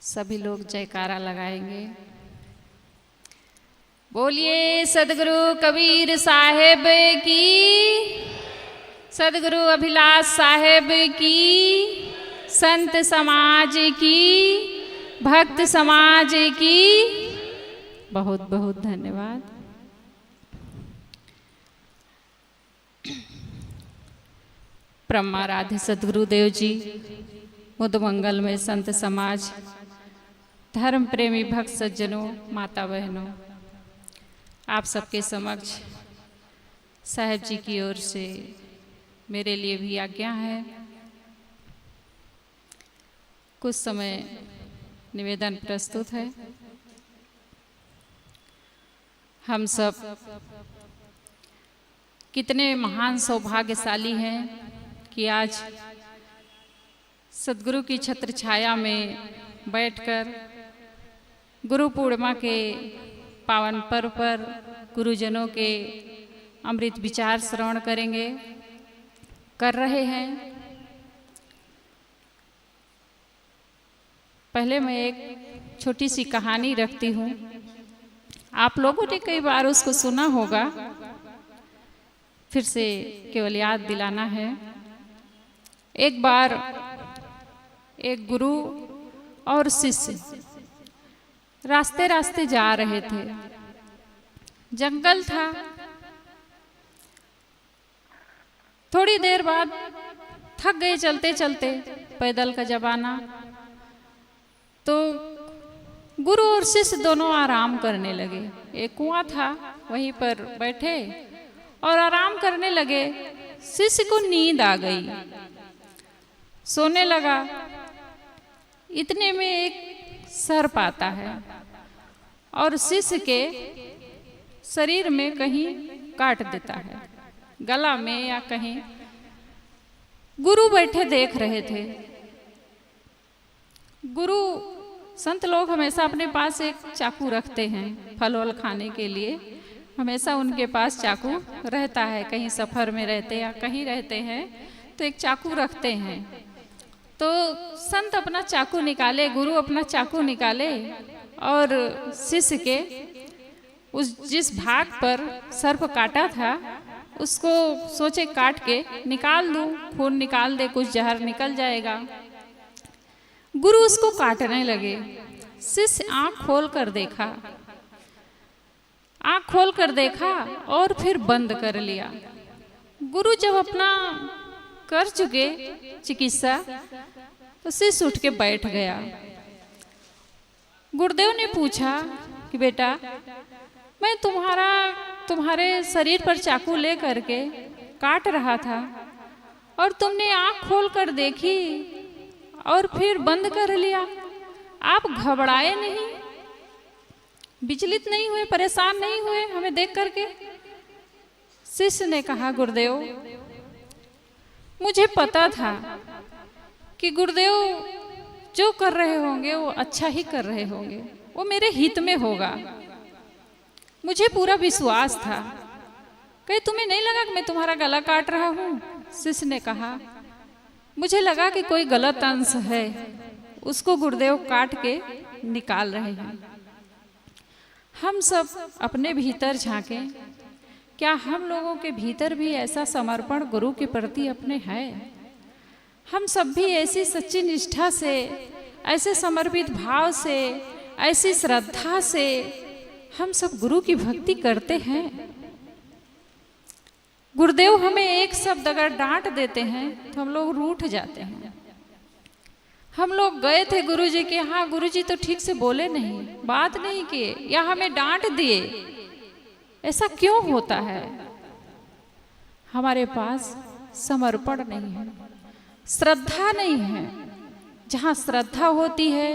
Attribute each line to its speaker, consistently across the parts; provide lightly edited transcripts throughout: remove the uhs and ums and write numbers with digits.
Speaker 1: सभी लोग जयकारा लगाएंगे। बोलिए सदगुरु कबीर साहेब की, सदगुरु अभिलाष साहेब की, संत समाज की, भक्त समाज की बहुत बहुत धन्यवाद। परमाराध्य सदगुरुदेव जी, मुद मंगल में संत समाज, धर्म प्रेमी भक्त सज्जनों, माता बहनों, आप सबके समक्ष साहेब जी की ओर से मेरे लिए भी आज्ञा है। कुछ समय निवेदन प्रस्तुत है। हम सब कितने महान सौभाग्यशाली हैं कि आज सदगुरु की छत्र छाया में बैठकर गुरु पूर्णिमा के पावन पर्व पर गुरुजनों के अमृत विचार श्रवण कर रहे हैं। पहले मैं एक छोटी सी कहानी रखती हूँ। आप लोगों ने कई बार उसको सुना होगा, फिर से केवल याद दिलाना है। एक बार एक गुरु और शिष्य रास्ते रास्ते जा रहे थे। जंगल था। थोड़ी देर बाद थक गए चलते चलते, पैदल का जमाना। तो गुरु और शिष्य दोनों आराम करने लगे। एक कुआं था, वहीं पर बैठे और आराम करने लगे। शिष्य को नींद आ गई, सोने लगा। इतने में एक सर्प आता है और शिष्य के शरीर में कहीं काट देता है, गला में या कहीं। गुरु बैठे देख रहे थे। गुरु संत लोग हमेशा अपने पास एक चाकू रखते हैं फल वल खाने के लिए। हमेशा उनके पास चाकू रहता है। कहीं सफर में रहते या कहीं रहते हैं तो एक चाकू रखते हैं। तो संत अपना चाकू निकाले, गुरु अपना चाकू निकाले और शिष्य के उस जिस भाग पर सर्प काटा था उसको सोचे काट के निकाल दूं, खून निकाल दे, कुछ जहर निकल जाएगा। गुरु उसको काटने लगे। शिष्य आंख खोल कर देखा, आंख खोल कर देखा और फिर बंद कर लिया। गुरु जब अपना कर चुके चिकित्सा तो शिष्य उठ के बैठ गया। गुरुदेव ने पूछा कि बेटा, मैं तुम्हारे शरीर पर चाकू ले करके काट रहा था और तुमने आंख खोल कर देखी और फिर बंद कर लिया। आप घबराए नहीं, विचलित नहीं हुए, परेशान नहीं हुए हमें देख करके? शिष्य ने कहा, गुरुदेव मुझे पता था कि गुरुदेव जो कर रहे होंगे वो अच्छा ही कर रहे होंगे, वो मेरे हित में होगा। मुझे पूरा विश्वास था। कहीं तुम्हें नहीं लगा कि मैं तुम्हारा गला काट रहा हूँ? शिष्य ने कहा, मुझे लगा कि कोई गलत अंश है, उसको गुरुदेव काट के निकाल रहे हैं। हम सब अपने भीतर झांकें। क्या हम लोगों के भीतर भी ऐसा समर्पण गुरु के प्रति अपने है? हम सब भी ऐसी सच्ची निष्ठा से, ऐसे समर्पित भाव से, ऐसी श्रद्धा से हम सब गुरु की भक्ति करते हैं? गुरुदेव हमें एक शब्द अगर डांट देते हैं तो हम लोग रूठ जाते हैं। हम लोग गए थे गुरु जी के यहाँ, गुरु जी तो ठीक से बोले नहीं, बात नहीं किए या हमें डांट दिए। ऐसा क्यों होता है? हमारे पास समर्पण नहीं है, श्रद्धा नहीं है। जहाँ श्रद्धा होती है,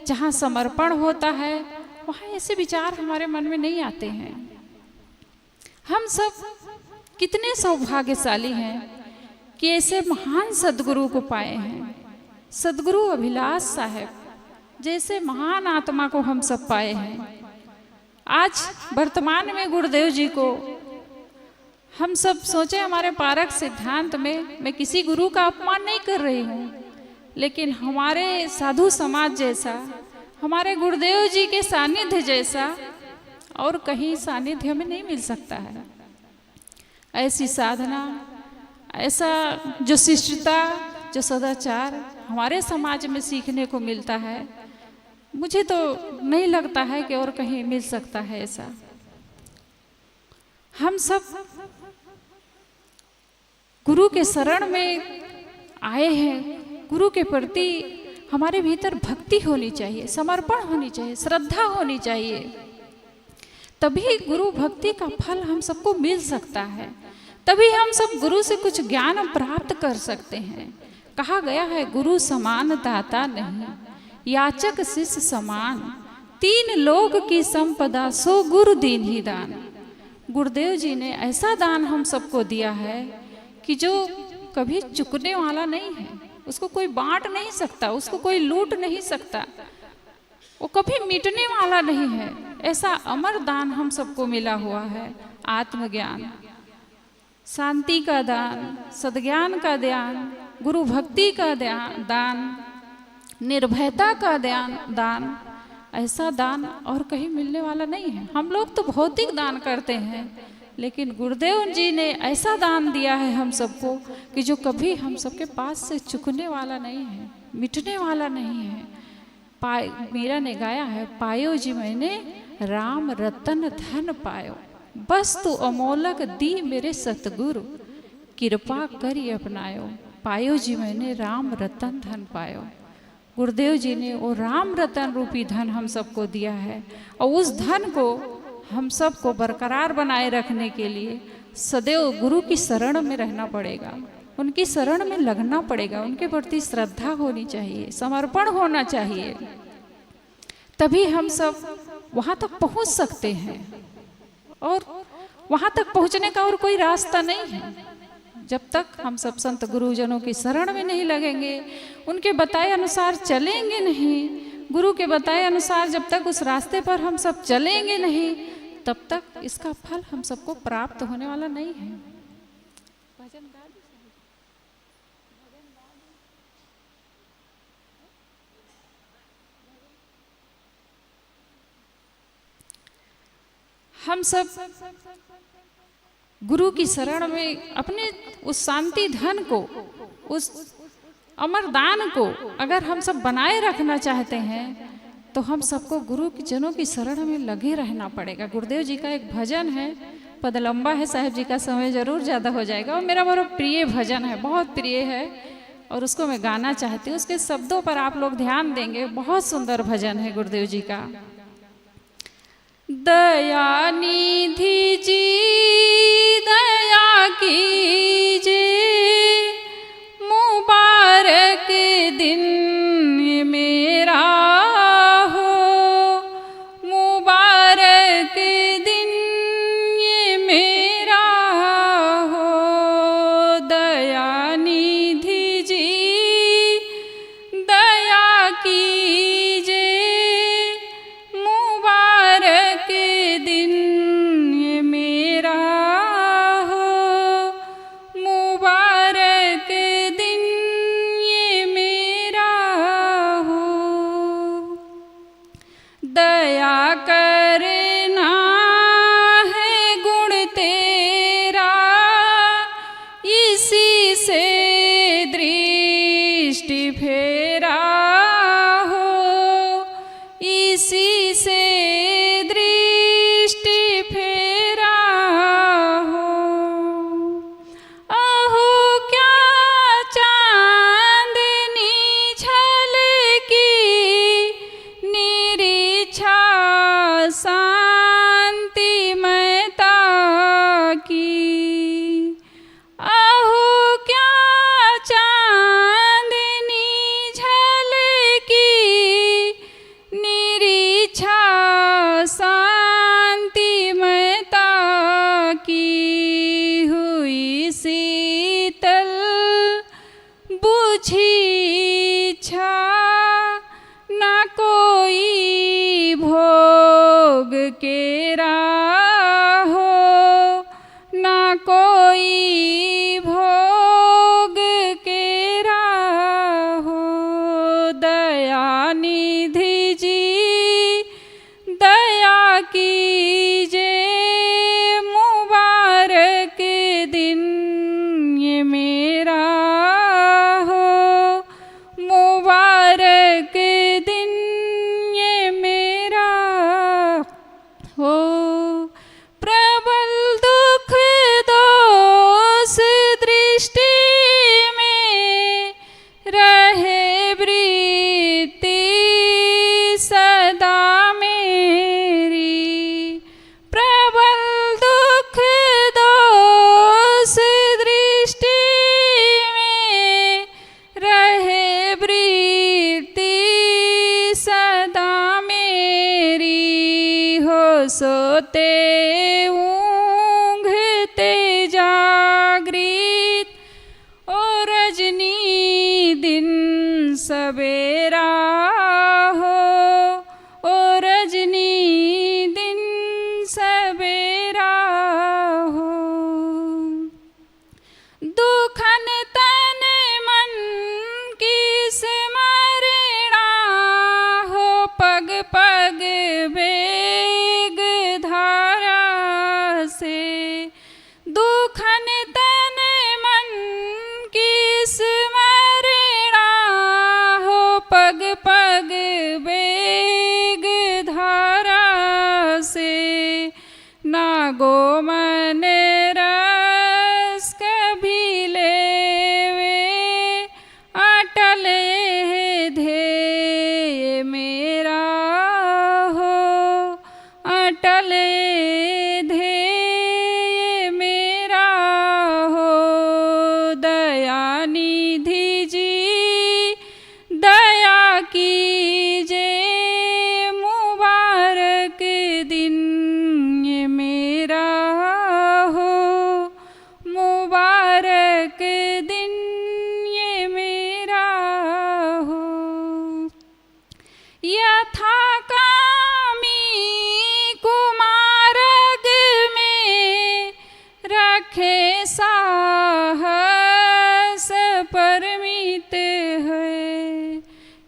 Speaker 1: जहाँ समर्पण होता है, वहाँ ऐसे विचार हमारे मन में नहीं आते हैं। हम सब कितने सौभाग्यशाली हैं कि ऐसे महान सदगुरु को पाए हैं। सदगुरु अभिलाष साहेब जैसे महान आत्मा को हम सब पाए हैं। आज वर्तमान में गुरुदेव जी को हम सब सोचे, हमारे पारक सिद्धांत में मैं किसी गुरु का अपमान नहीं कर रही हूँ, लेकिन हमारे साधु समाज जैसा हमारे गुरुदेव जी के सानिध्य जैसा और कहीं सानिध्य हमें नहीं मिल सकता है। ऐसी साधना, ऐसा जो शिष्टता, जो सदाचार हमारे समाज में सीखने को मिलता है, मुझे तो नहीं लगता है कि और कहीं मिल सकता है ऐसा। हम सब गुरु के शरण में आए हैं। गुरु के प्रति हमारे भीतर भक्ति होनी चाहिए, समर्पण होनी चाहिए, श्रद्धा होनी चाहिए, तभी गुरु भक्ति का फल हम सबको मिल सकता है। तभी हम सब गुरु से कुछ ज्ञान प्राप्त कर सकते हैं। कहा गया है गुरु समान दाता नहीं, याचक शिष्य समान, तीन लोक की संपदा सो गुरु दीन ही दान। गुरुदेव जी ने ऐसा दान हम सबको दिया है कि जो कभी चुकने वाला नहीं है, उसको कोई बांट नहीं सकता, उसको कोई लूट नहीं सकता, वो कभी मिटने वाला नहीं है। ऐसा अमर दान हम सबको मिला हुआ है। आत्मज्ञान, शांति का दान, सद्ज्ञान का दान, गुरु भक्ति का दान, निर्भयता का दान, ऐसा दान और कहीं मिलने वाला नहीं है। हम लोग तो भौतिक दान करते हैं, लेकिन गुरुदेव जी ने ऐसा दान दिया है हम सबको कि जो कभी हम सबके पास से चुकने वाला नहीं है, मिटने वाला नहीं है। मीरा ने गाया है, पायो जी मैंने राम रतन धन पायो, वस्तु अमोलक दी मेरे सतगुरु, कृपा करी अपनायो, पायो जी मैंने राम रतन धन पायो। गुरुदेव जी ने वो राम रतन रूपी धन हम सबको दिया है, और उस धन को हम सबको बरकरार बनाए रखने के लिए सदैव गुरु की शरण में रहना पड़ेगा, उनकी शरण में लगना पड़ेगा, उनके प्रति श्रद्धा होनी चाहिए, समर्पण होना चाहिए, तभी हम सब वहाँ तक पहुँच सकते हैं। और वहाँ तक पहुँचने का और कोई रास्ता नहीं है। जब तक हम सब संत गुरुजनों की शरण में नहीं लगेंगे, उनके बताए अनुसार चलेंगे नहीं, गुरु के बताए अनुसार जब तक उस रास्ते पर हम सब चलेंगे नहीं, तब तक इसका फल हम सबको प्राप्त होने वाला नहीं है। हम सब गुरु की शरण में अपने उस शांति धन को, उस अमर दान को अगर हम सब बनाए रखना चाहते हैं, तो हम सबको गुरु की जनों की शरण में लगे रहना पड़ेगा। गुरुदेव जी का एक भजन है, पद लंबा है, साहिब जी का समय जरूर ज़्यादा हो जाएगा, और मेरा बड़ा प्रिय भजन है, बहुत प्रिय है, और उसको मैं गाना चाहती हूँ। उसके शब्दों पर आप लोग ध्यान देंगे, बहुत सुंदर भजन है गुरुदेव जी का। दया निधि जी दया कीजिए, मुबारक दिन मेरा हो, मुबारक दिन ये मेरा हो। दया निधि जी दया कीजिए, मुबारक दिन ये मेरा हो, मुबारक दिन ये मेरा हो। दया करना है गुण तेरा, इसी से दृष्टि फेरा हो, इसी से दृष्टि फेरा हो। अहो क्या चांदनी झलकी, निरीक्षा शांति महता की। अहो क्या चांदनी झलकी, निरीक्षा शांति महता की। हुई शीतल बुझी इच्छा, ना कोई भोग केरा हो, ना कोई भोग केरा हो। दया निधि जी कीजे मुबारक दिन ये मेरा हो, मुबारक दिन ये मेरा हो। प्रबल दुख दोष दृष्टि में रहे वृत्ति सदा मेरी, प्रबल दुख दोष दृष्टि में रहे वृत्ति सदा मेरी हो। सोते ऊँघते जागृत और रजनी दिन सवेरा हो, और रजनी दिन सवेरा हो। दुखन तन मन की स्मरणा हो, पग पग वेग धारा से। दुखन तन मन की स्मरणा हो, पग पग वेग धारा से। नागो मन रस कभी लेवे, अटल ध्येय मेरा हो, अटल ध्येय मेरा हो। दयानिधि जी दया कीजे मुबारक दिन ये मेरा हो, मुबारक दिन ये मेरा हो। यथा कामी कुमारग में रखे साहस परमित है,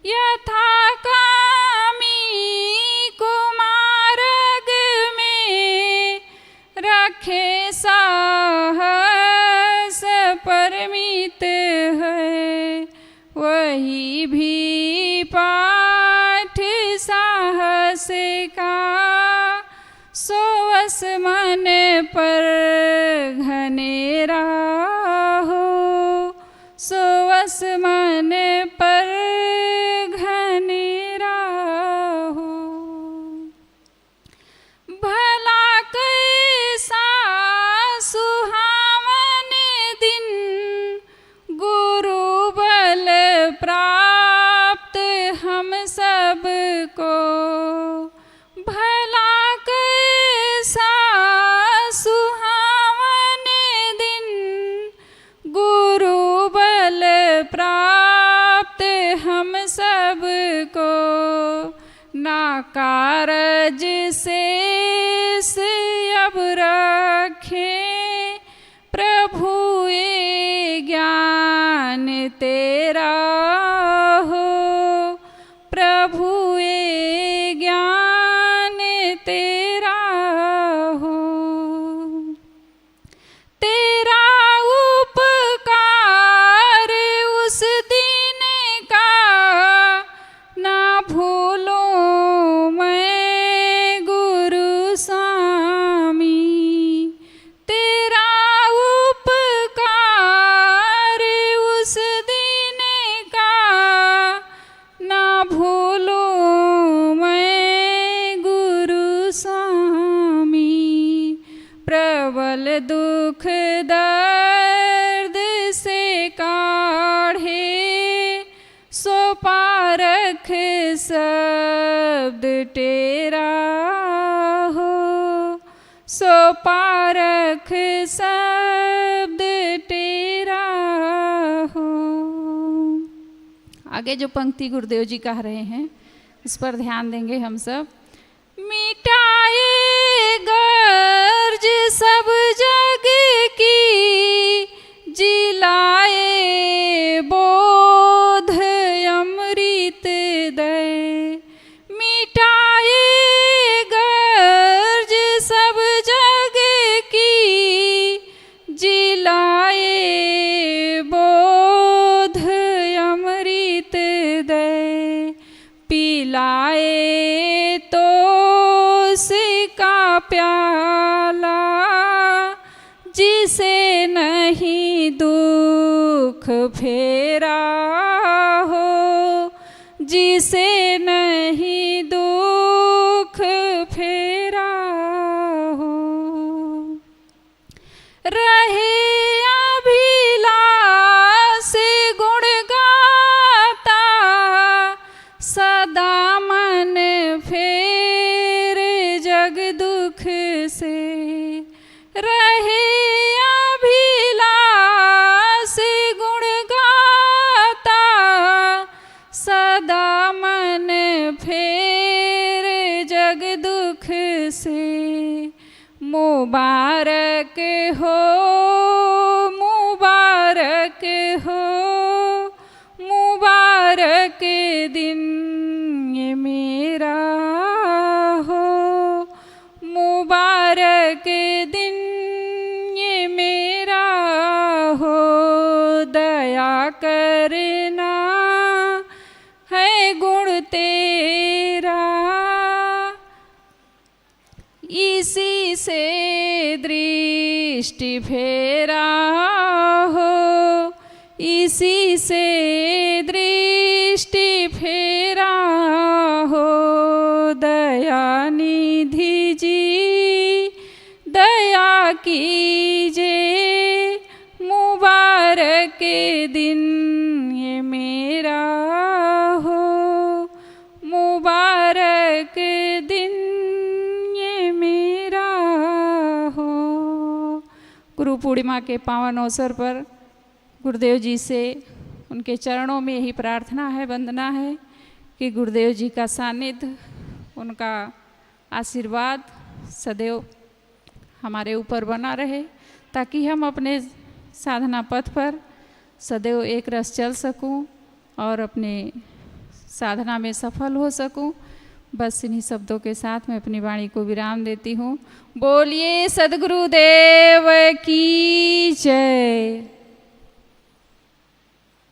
Speaker 1: यथा कामी कुमारग में रखे साहस परमित है। वही भी पाठ साहस का सोवस मन पर घनेरा हो, सोवस मन पर घनेरा हो। भला कैसा सुहावन दिन गुरु बल प्राप्त हम सबको, भला कैसा सुहावन दिन गुरु बल प्राप्त हम सबको। ना कारज शेष अब रखे प्रभु ये ज्ञान तेरा हो, प्रभु ये ज्ञान तेरा हो। तेरा उपकार उस दिन का ना भूलूं मैं गुरु स्वामी, तेरा उपकार उस दिन का ना भूलूं मैं गुरु स्वामी। प्रबल दुख दर्द से काढ़े सो पारख शब्द तेरा हो, सो पारख शब्द तेरा हो। आगे जो पंक्ति गुरुदेव जी कह रहे हैं इस पर ध्यान देंगे हम सब। मिटाए गर्ज सब जग की, जिलाए बोध अमृत दय। मिटाए गर्ज पिलाए तो उसका प्याला, जिसे नहीं दुख फेरा हो, जिसे नहीं दुख फेरा हो। रहे अभिलाष गुण गाता, सदा मन फेर जग दुख से। रहे अभिलाष गुण गाता, सदा मन फेर जग दुख से। मुबारक हो, मुबारक हो, मुबारक दिन ये मेरा हो, मुबारक दिन ये मेरा हो। दया करना है गुण तेरा, इसी से दृष्टि फेरा हो, इसी से दृष्टि फेरा हो। दया निधि जी दया कीजे, मुबारक दिन ये मेरा हो, मुबारक दिन ये मेरा हो। गुरु पूर्णिमा के पावन अवसर पर गुरुदेव जी से उनके चरणों में यही प्रार्थना है, वंदना है कि गुरुदेव जी का सानिध्य, उनका आशीर्वाद सदैव हमारे ऊपर बना रहे, ताकि हम अपने साधना पथ पर सदैव एक रस चल सकूं और अपने साधना में सफल हो सकूं। बस इन्हीं शब्दों के साथ मैं अपनी वाणी को विराम देती हूँ। बोलिए सद्गुरुदेव की जय।